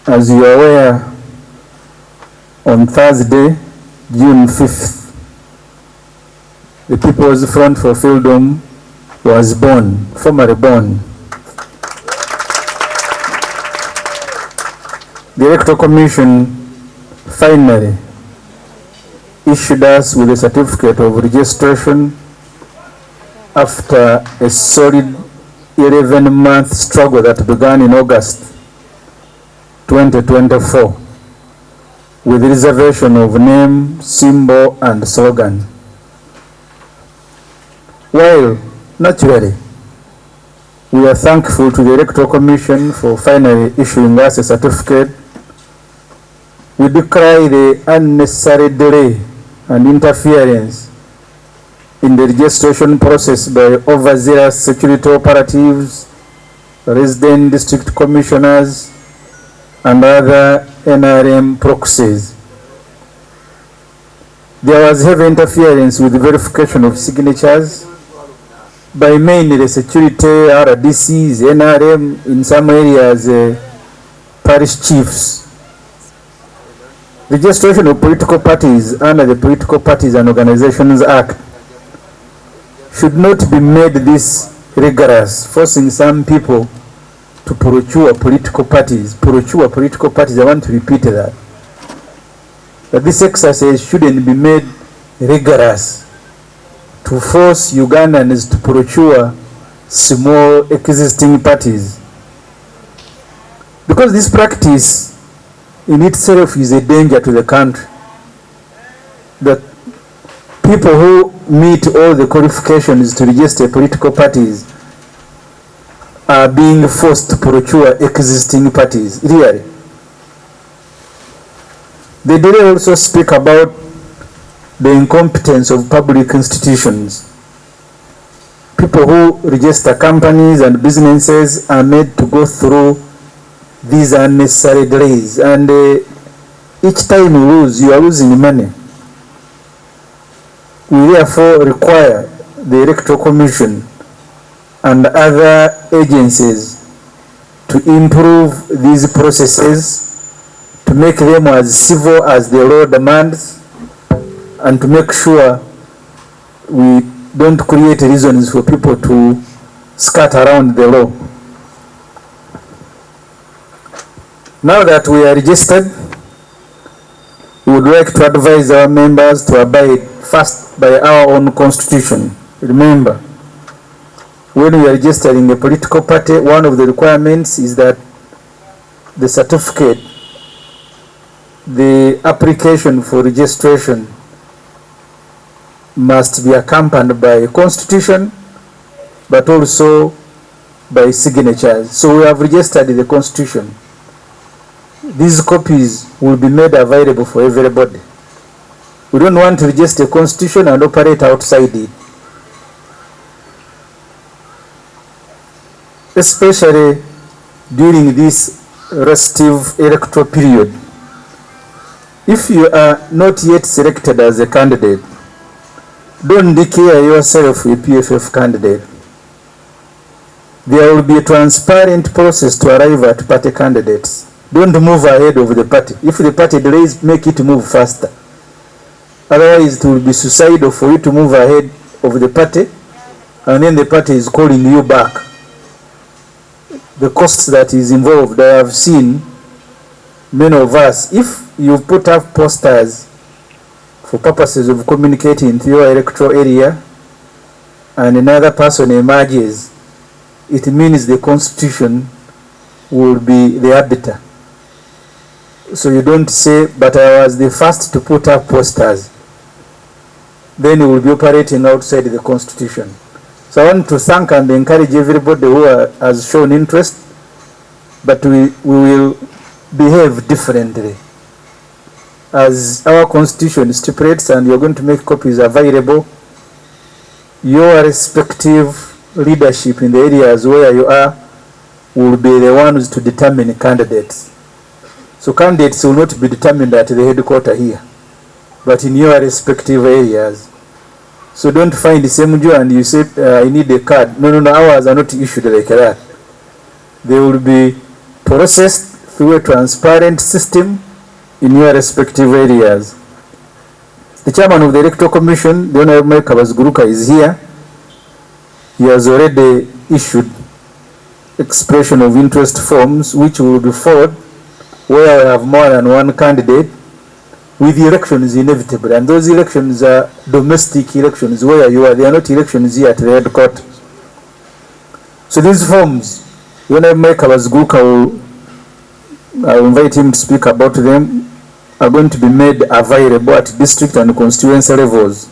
As you are aware, on Thursday, June 5th, the People's Front for Freedom was born, formally born. The Electoral Commission finally issued us with a certificate of registration after a solid 11-month struggle that began in August 2024 with reservation of name, symbol, and slogan. While, naturally, we are thankful to the Electoral Commission for finally issuing us a certificate, we decry the unnecessary delay and interference in the registration process by overzealous security operatives, resident district commissioners, and other NRM proxies. There was heavy interference with the verification of signatures by mainly the security, RDCs, NRM, in some areas, parish chiefs. Registration of political parties under the Political Parties and Organizations Act should not be made this rigorous, forcing some people to procure political parties. Procure political parties, I want to repeat that. That this exercise shouldn't be made rigorous to force Ugandans to procure small existing parties. Because this practice in itself is a danger to the country. That people who meet all the qualifications to register political parties are being forced to procure existing parties, really. The delay also speak about the incompetence of public institutions. People who register companies and businesses are made to go through these unnecessary delays, and each time you lose, you are losing money. We therefore require the Electoral Commission and other agencies to improve these processes, to make them as civil as the law demands, and to make sure we don't create reasons for people to skirt around the law. Now that we are registered, we would like to advise our members to abide first by our own constitution. Remember, when we are registering a political party, one of the requirements is that the certificate, the application for registration, must be accompanied by a constitution, but also by signatures. So we have registered the constitution. These copies will be made available for everybody. We don't want to register a constitution and operate outside it. Especially during this restive electoral period. If you are not yet selected as a candidate, don't declare yourself a PFF candidate. There will be a transparent process to arrive at party candidates. Don't move ahead of the party. If the party delays, make it move faster. Otherwise, it will be suicidal for you to move ahead of the party, and then the party is calling you back. The costs that is involved, I have seen many of us. If you put up posters for purposes of communicating to your electoral area, and another person emerges, it means the constitution will be the arbiter. So you don't say, but I was the first to put up posters. Then you will be operating outside the constitution. So I want to thank and encourage everybody who has shown interest, but we will behave differently. As our constitution stipulates, and you're going to make copies available, your respective leadership in the areas where you are will be the ones to determine candidates. So candidates will not be determined at the headquarters here, but in your respective areas. So don't find the Ssemujju and you say, I need a card. No, ours are not issued like that. They will be processed through a transparent system in your respective areas. The chairman of the Electoral Commission, the Honorable Kabazguruka, is here. He has already issued expression of interest forms which will be followed where I have more than one candidate, with the elections inevitable, and those elections are domestic elections where you are, they are not elections here at the headquarters. So these forms, when I make Kabazguruka, I will invite him to speak about them, are going to be made available at district and constituency levels.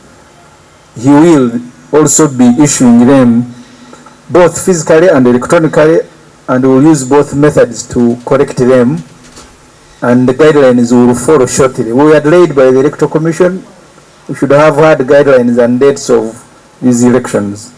He will also be issuing them both physically and electronically, and will use both methods to correct them, and the guidelines will follow shortly. We are delayed by the Electoral Commission. We should have had guidelines and dates of these elections.